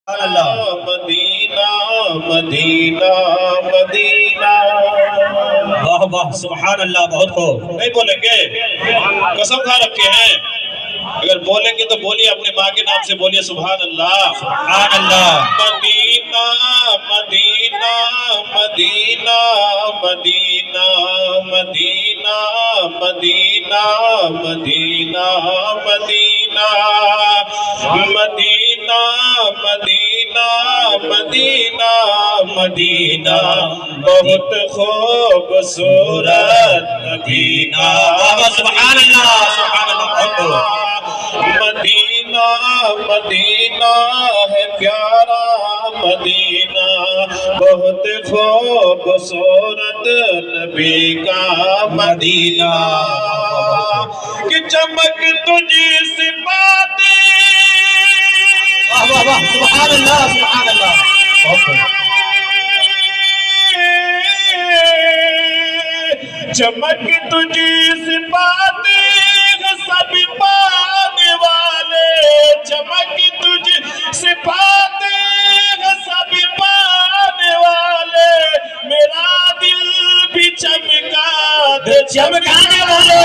اللہ مدینہ مدینہ مدینہ۔ واہ واہ سبحان اللہ، بہت خوب۔ نہیں بولیں گے؟ قسم کھا رکھے ہیں، اگر بولیں گے تو بولیے، اپنے ماں کے نام سے بولیے سبحان اللہ سبحان اللہ۔ مدینہ مدینہ مدینہ مدینہ مدینہ مدینہ مدینہ مدینہ مدینہ مدینہ مدینہ مدینہ، بہت خوبصورت مدینہ۔ سبحان اللہ سبحان اللہ، بہت خوب۔ مدینہ مدینہ ہے پیارا مدینہ، بہت خوبصورت نبی کا مدینہ، کہ چمک تجھی سے باتیں۔ واہ واہ واہ سبحان اللہ سبحان اللہ، بہت خوب۔ چمک تجھی سے باتیں سب پانے والے، چمک تجھ سے باتیں سب پانے والے، میرا دل بھی چمکا دے چمکانے والے،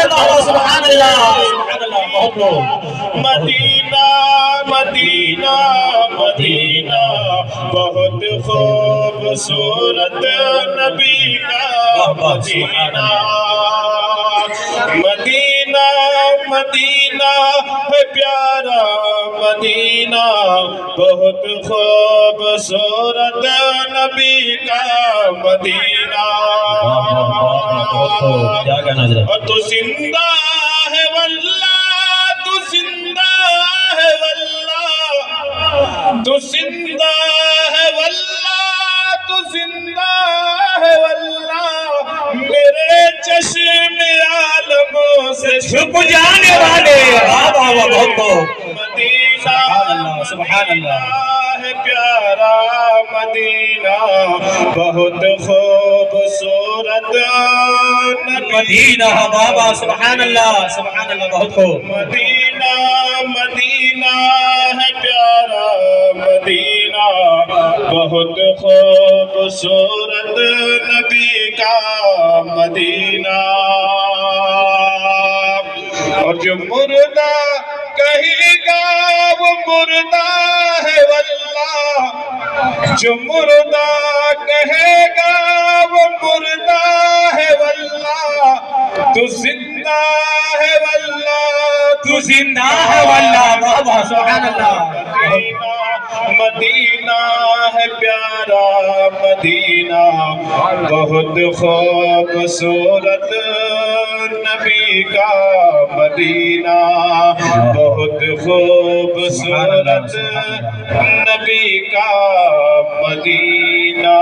سبحان اللہ سبحان اللہ، بہت خوب۔ مدینہ مدینہ مدینہ، بہت خوبصورت نبی کا مدینہ۔ مدینہ مدینہ ہے پیارا مدینہ، بہت خوبصورت نبی کا مدینہ۔ اور تو زندہ ہے واللہ، تو زندہ ہے واللہ، تو زندہ ہے واللہ، تو زندہ ہے واللہ، میرے چشم عالموں سے چھپ جانے والے، واہ واہ واہ، بہت خوب۔ مدینہ سبحان اللہ ہے پیارا مدینہ، بہت خوبصورت مدینہ، واہ واہ سبحان اللہ سبحان اللہ، بہت خوب۔ مدینہ مدینہ ہے پیارا مدینہ، بہت خوبصورت نبی کا مدینہ۔ اور جو مردہ کہے گا وہ مردہ ہے واللہ، جو مردہ کہے گا وہ مردہ ہے واللہ، تو زندہ ہے واللہ، تو زندہ ہے واللہ، واہ واہ سبحان اللہ۔ مدینہ ہے پیارا مدینہ، بہت خوبصورت نبی کا مدینہ، بہت خوبصورت نبی کا مدینہ۔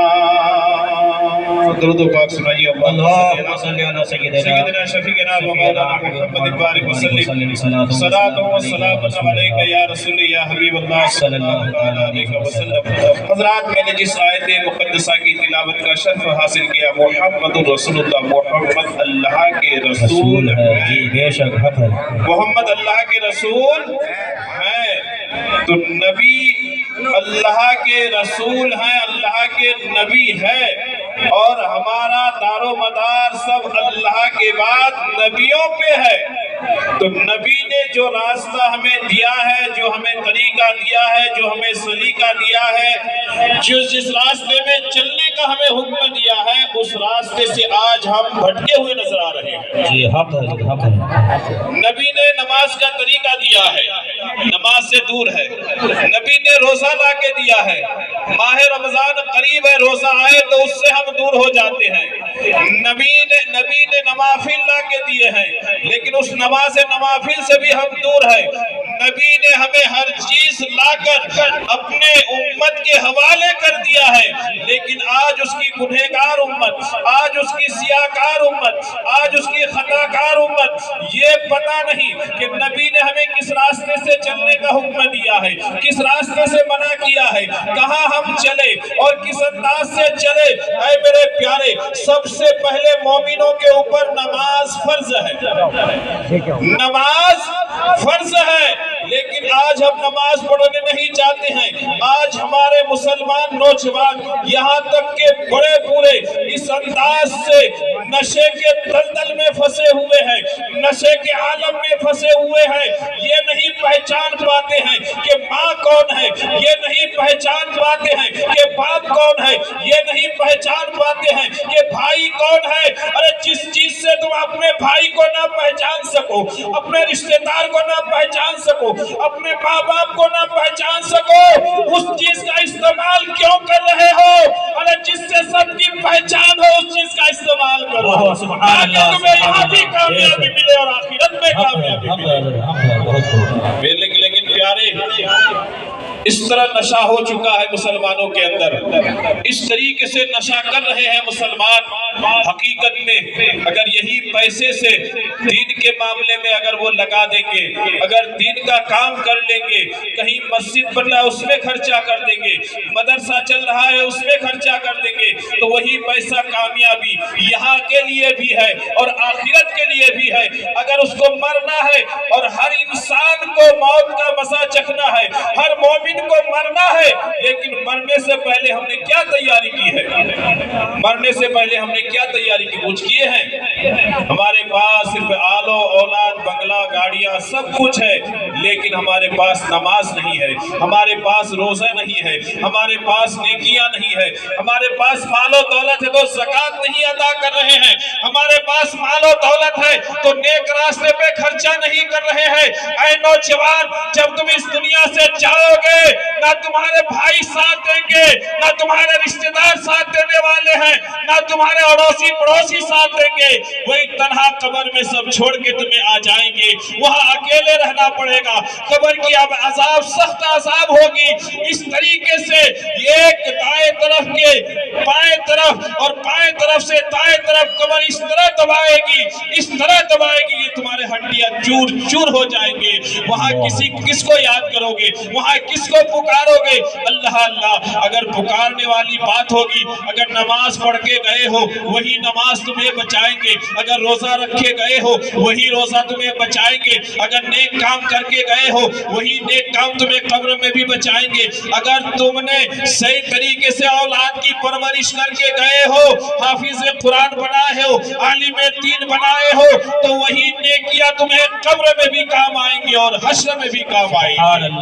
درود و پاک سنائیے اللہم صلی علی سیدنا شفیعنا و مولانا محمد بارک وسلم، صلاۃ و سلام علیک یا رسول یا حبیب اللہ صلی اللہ علیہ وسلم۔ حضرات، میں نے جس آیت مقدسہ کی تلاوت کا شرف حاصل کیا، محمد رسول اللہ، محمد اللہ کے رسول ہے، جی بے شک حق ہے۔ محمد اللہ کے رسول ہیں، تو نبی اللہ کے رسول ہیں، اللہ کے نبی ہے، اور ہمارا دار و مدار سب اللہ کے بعد نبیوں پہ ہے۔ تو نبی نے جو راستہ ہمیں دیا ہے، جو ہمیں طریقہ دیا ہے، جو ہمیں سلیقہ دیا ہے، جس راستے میں چلنے کا ہمیں حکم دیا ہے، اس راستے سے آج ہم بھٹکے ہوئے نظر آ رہے ہیں۔ جی حق ہے حق ہے۔ نبی نے نماز کا طریقہ دیا ہے، نماز سے دور ہے۔ نبی نے روزہ لا کے دیا ہے، ماہ رمضان قریب ہے، روزہ آئے تو اس سے ہم دور ہو جاتے ہیں۔ نبی نے نوافل لا کے دیے ہیں، لیکن اس نماز نوافل سے بھی ہم دور ہیں۔ نبی نے ہمیں ہر چیز لا کر اپنے امت کے حوالے کر دیا ہے، لیکن آج اس کی گنہگار امت، آج اس کی سیاہکار امت، آج اس کی خطاکار امت یہ پتہ نہیں کہ نبی نے ہمیں کس راستے سے چلنے کا حکم دیا ہے، کس راستے سے منع کیا ہے، کہاں ہم چلے اور کس انداز سے چلے۔ اے میرے پیارے، سب سے پہلے مومنوں کے اوپر نماز فرض ہے، نماز فرض ہے، لیکن آج ہم نماز پڑھنے نہیں جاتے ہیں. آج ہمارے مسلمان نوجوان یہاں تک کہ بڑے بوڑھے اس انداز سے نشے کے دلدل میں پھنسے ہوئے ہیں, نشے کے عالم میں پھنسے ہوئے ہیں. یہ نہیں پہچان پاتے ہیں کہ ماں کون ہے, یہ نہیں پہچان پاتے ہیں کہ باپ کون ہے, یہ نہیں پہچان پاتے ہیں کہ بھائی کون ہے. ارے جس چیز سے تم اپنے بھائی کو نہ پہچان سکو, اپنے رشتہ دار کو نہ پہچان سکو, اپنے ماں باپ کو نہ پہچان سکو, اس چیز کا استعمال کیوں کر رہے ہو؟ ارے جس سے سب کی پہچان ہو اس چیز کا استعمال کرو, تاکہ تمہیں یہاں بھی کامیابی ملے اور آخرت میں کامیابی ملے. لیکن پیارے, اس طرح نشہ ہو چکا ہے مسلمانوں کے اندر, اس طریقے سے نشہ کر رہے ہیں مسلمان. حقیقت میں اگر یہی پیسے سے دین کے معاملے میں اگر وہ لگا دیں گے, اگر دین کا کام کر لیں گے, کہیں مسجد بن رہا ہے اس میں خرچہ کر دیں گے, مدرسہ چل رہا ہے اس میں خرچہ کر دیں گے, تو وہی پیسہ کامیابی یہاں کے لیے بھی ہے اور آخرت کے لیے بھی ہے. اگر اس کو مرنا ہے, اور ہر انسان کو موت کا مزہ چکھنا ہے, ہر مومن کو مرنا ہے, لیکن مرنے سے پہلے ہم نے کیا تیاری کی ہے؟ مرنے سے پہلے ہم نے کیا تیاری کی؟ کچھ کیے ہیں؟ ہمارے پاس صرف آل و اولاد, بنگلہ, گاڑیاں سب کچھ ہے, لیکن ہمارے پاس نماز نہیں ہے, ہمارے پاس روزہ نہیں ہے, ہمارے پاس نیکیاں نہیں ہے, ہمارے پاس مال و دولت ہے تو زکوٰۃ نہیں ادا کر رہے ہیں, ہمارے پاس مال و دولت ہے تو نیک راستے پہ خرچہ نہیں کر رہے ہیں. اے نوجوان, جب تم اس دنیا سے جاؤ گے, نہ تمہارے بھائی ساتھ دیں گے, نہ تمہارے رشتہ دار ساتھ دینے والے ہیں, نہ تمہارے اڑوسی پڑوسی ساتھ دیں گے. وہی تنہا قبر میں سب چھوڑ کے تمہیں آ جائیں گے, وہاں اکیلے رہنا پڑے گا. قبر کی اب عذاب سخت عذاب ہوگی. اس طریقے سے ایک دائیں طرف کے بائیں طرف اور بائیں طرف سے دائیں طرف قبر اس طرح دبائے گی, اس طرح دبائے گی کہ تمہارے ہڈیاں چور چور ہو جائیں گے. وہاں کس کو یاد کرو گے؟ وہاں کس کو پکارو گے؟ اللہ اللہ. اگر پکارنے والی بات ہوگی, اگر نماز پڑھ کے گئے ہو وہی نماز تمہیں بچائیں گے, اگر روزہ رکھے گئے ہو وہی روزہ تمہیں بچائیں گے, اگر نیک کام کر کے گئے ہو وہی نیک کام تمہیں قبر میں بھی بچائیں گے, اگر تم نے صحیح طریقے سے اولاد کی پرورش کر کے گئے ہو, حافظ قرآن بنائے ہو, عالم دین بنائے ہو, تو وہی نیکیاں تمہیں قبر میں بھی کام آئیں گی اور حشر میں بھی کام آئیں گی.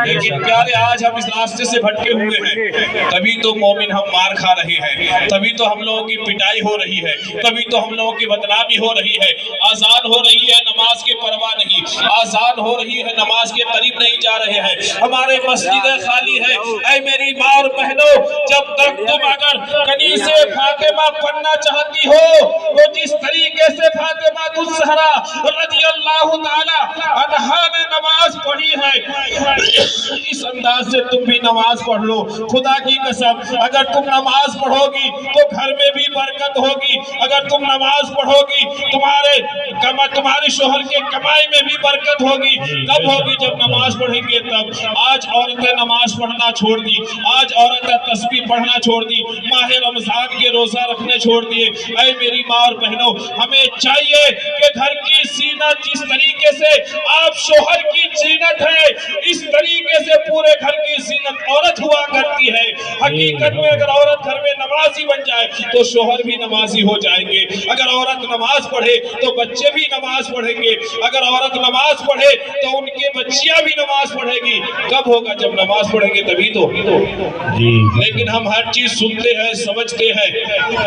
لیکن پیارے, آج ہم اس راستے سے بھٹکے ہوئے ہیں, تبھی تو مومن ہم مار کھا رہے ہیں, تبھی تو ہم لوگوں کی پٹائی ہو رہی ہے, تبھی تو ہم لوگوں کی بدنامی ہو رہی ہے. آزان ہو رہی ہے, نماز کے پرواہ نہیں, آزان ہو رہی ہے, نماز کے قریب نہیں جا رہے ہیں, ہمارے مسجدیں خالی ہے. اے میری ماں اور بہنوں, جب تک تم اگر کنیسے فاطمہ پڑھنا چاہتی ہو, تو جس طریقے سے فاطمہ الزہرا رضی اللہ تعالی عنہا نے نماز پڑھی ہے, اس انداز سے تم بھی نماز پڑھ لو. خدا کی قسم, اگر تم نماز پڑھو گی تو گھر میں بھی برکت ہوگی, اگر تم نماز پڑھو گی تمہارے شوہر کے کمائی میں بھی برکت ہوگی. کب ہوگی؟ جب نماز پڑھیں گے تب. آج عورتیں نماز پڑھنا چھوڑ دی, آج عورتیں تسبیح پڑھنا چھوڑ دی, ماہ رمضان کے روزہ رکھنے چھوڑ دیے. اے میری ماں اور بہنوں, ہمیں چاہیے کہ گھر کی زینت جس طریقے سے آپ شوہر کی زینت ہے, اس طریقے سے پورے گھر کی زینت عورت ہوا کرتی ہے. حقیقت میں اگر عورت گھر میں نمازی بن جائے تو شوہر بھی نمازی ہو جائیں گے, اگر عورت نماز پڑھے تو بچے بھی نماز پڑھیں گے, اگر عورت نماز پڑھے تو ان کے بچیاں بھی نماز پڑھے گی. کب ہوگا؟ جب نماز پڑھیں گے تبھی تو. لیکن ہم ہر چیز سنتے ہیں, سمجھتے ہیں,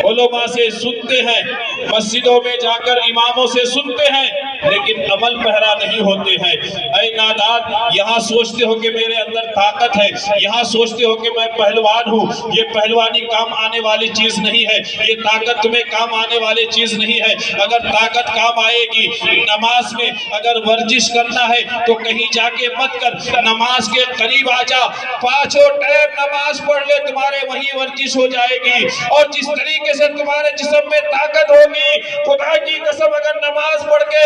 علماء سے سنتے ہیں, مسجدوں میں جا کر اماموں سے سنتے ہیں, لیکن عمل پہرا نہیں ہوتے ہیں. اے نادان, یہاں سوچتے ہو کہ میرے اندر طاقت ہے, یہاں سوچتے ہو کہ میں پہلوان ہوں, یہ پہلوانی کام آنے والی چیز نہیں ہے, یہ طاقت تمہیں کام آنے والی چیز نہیں ہے. اگر طاقت کام آئے گی نماز میں, اگر ورزش کرنا ہے تو کہیں جا کے مت کر, نماز کے قریب آ جا, 5 ٹائم نماز پڑھ لے, تمہارے وہی ورزش ہو جائے گی. اور جس طریقے سے تمہارے جسم میں طاقت ہوگی, خدا کی قسم اگر نماز پڑھ کے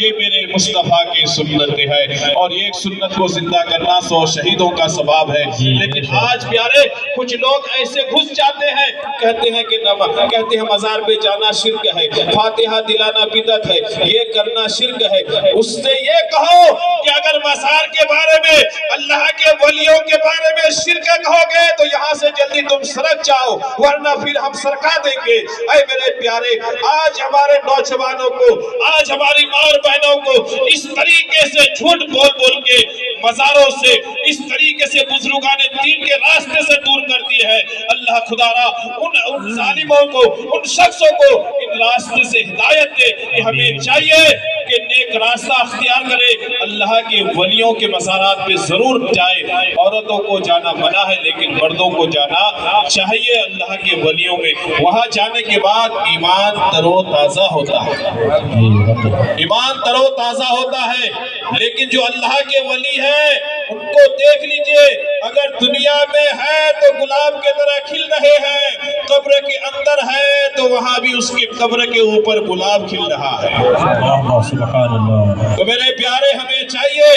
یہ میرے مصطفیٰ کی سنت ہے، اور ایک سنت کو زندہ کرنا 100 شہیدوں کا ثواب ہے۔ لیکن آج پیارے کچھ لوگ ایسے گھس جاتے ہیں، کہتے ہیں کہ کہتے ہیں مزار پہ جانا شرک ہے، فاتحہ دلانا بدعت ہے، یہ کرنا شرک ہے۔ اس سے یہ کہو کہ اگر مزار کے بارے میں، اللہ کے ولیوں کے بارے میں شرک کہو گے تو یہاں سے جلدی تم سرک جاؤ، ورنہ پھر ہم سرکا دیں گے۔ اے میرے پیارے، آج ہمارے نوجوانوں کو، آج ہماری ماں اور بہنوں کو اس طریقے سے جھوٹ بول بول کے مزاروں سے، اس طریقے سے بزرگان دین کے راستے سے دور کر دی ہے۔ اللہ خدا را ان ظالموں کو، ان شخصوں کو ان راستے سے ہدایت دے کہ ہمیں چاہیے کہ نیک راستہ اختیار کرے، اللہ کے ولیوں کے مزارات پہ ضرور جائے۔ عورتوں کو جانا منع ہے لیکن مردوں کو جانا چاہیے اللہ کے ولیوں میں۔ وہاں جانے کے بعد ایمان تر و تازہ ہوتا ہے، ایمان تر و تازہ ہوتا ہے۔ لیکن جو اللہ کے ولی ہیں ان کو دیکھ لیجئے، اگر دنیا میں ہے تو گلاب کے طرح کھل رہے ہیں، قبر کے اندر ہے تو وہاں بھی اس کی قبر کے اوپر گلاب کھل رہا ہے۔ تو میرے پیارے، ہمیں چاہیے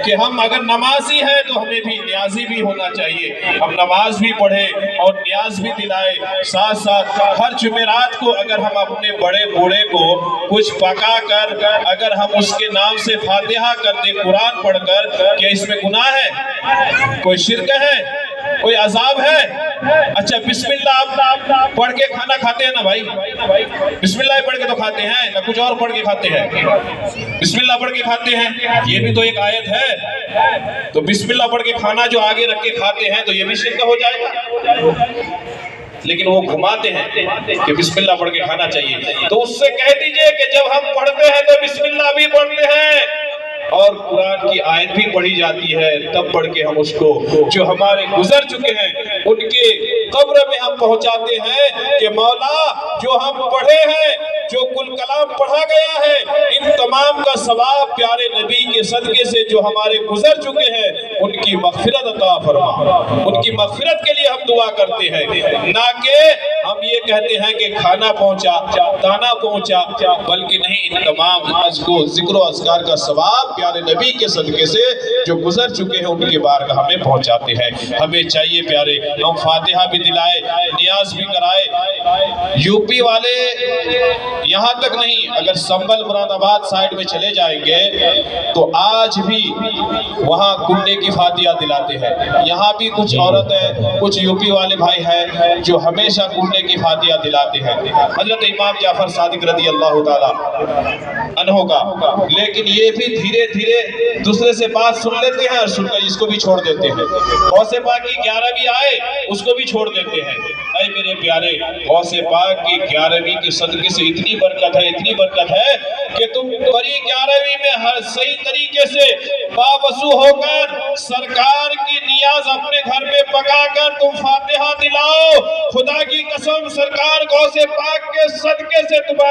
کہ ہم اگر نمازی ہیں تو ہمیں بھی نیازی بھی ہونا چاہیے، ہم نماز بھی پڑھیں اور نیاز بھی دلائیں۔ ساتھ ساتھ ہر جمعرات کو اگر ہم اپنے بڑے بوڑھے کو کچھ پکا کر اگر ہم اس کے نام سے فاتحہ کر دیں قرآن پڑھ کر، کیا اس میں گناہ ہے؟ کوئی شرک ہے؟ کوئی عذاب ہے؟ اچھا بسم اللہ آپ پڑھ کے کھانا کھاتے ہیں نا بھائی، بسم اللہ پڑھ کے تو کھاتے ہیں نہ کچھ اور پڑھ کے کھاتے ہیں؟ بسم اللہ پڑھ کے کھاتے ہیں، یہ بھی تو ایک آیت ہے۔ تو بسم اللہ پڑھ کے کھانا جو آگے رکھ کے کھاتے ہیں تو یہ بھی شرک ہو جائے گا۔ لیکن وہ گھماتے ہیں کہ بسم اللہ پڑھ کے کھانا چاہیے، تو اس سے کہہ دیجئے کہ جب ہم پڑھتے ہیں تو بسم اللہ بھی پڑھتے ہیں اور قرآن کی آیت بھی پڑھی جاتی ہے، تب پڑھ کے ہم اس کو جو ہمارے گزر چکے ہیں ان کے قبر میں ہم پہنچاتے ہیں کہ مولا جو ہم پڑھے ہیں، جو کل کلام پڑھا گیا ہے، ان تمام کا ثواب پیارے نبی کے صدقے سے جو ہمارے گزر چکے ہیں ان کی مغفرت عطا فرما۔ ان کی مغفرت کے لیے ہم دعا کرتے ہیں، نہ کہ ہم یہ کہتے ہیں کہ کھانا پہنچا، دانا پہنچا، بلکہ نہیں، ان تمام ذکر و اذکار کا ثواب پیارے نبی کے صدقے سے جو گزر چکے ہیں ان کے بارگاہ ہمیں پہنچاتے ہیں۔ ہمیں چاہیے پیارے ہم فاتحہ بھی دلائے، نیاز بھی کرائے۔ یو پی والے یہاں تک نہیں، اگر سنبل مراد آباد سائیڈ میں چلے جائیں گے تو آج بھی وہاں کنڈے کی فاتحہ دلاتے ہیں۔ یہاں بھی کچھ عورتیں، کچھ یو پی والے بھائی ہیں جو ہمیشہ کنڈے کی فاتحہ دلاتے ہیں، حضرت امام جعفر صادق رضی اللہ تعالیٰ عنہ کا۔ لیکن یہ بھی دھیرے دھیرے دوسرے سے بات سن لیتے ہیں اور سن کر اس کو بھی چھوڑ دیتے ہیں۔ غوث پاک کی 11ویں آئے اس کو بھی چھوڑ دیتے ہیں۔ اے میرے پیارے، غوث پاک کی 11ویں کے صدقے سے اتنی برکت ہے، اتنی برکت ہے کہ تم بڑی 11ویں میں ہر صحیح طریقے سے باوضو ہو کر سرکار کی نیاز اپنے گھر میں پکا کر تم فاتحہ دلاؤ۔ خدا کی قسم سرکار غوث پاک کے صدقے سے تمہارے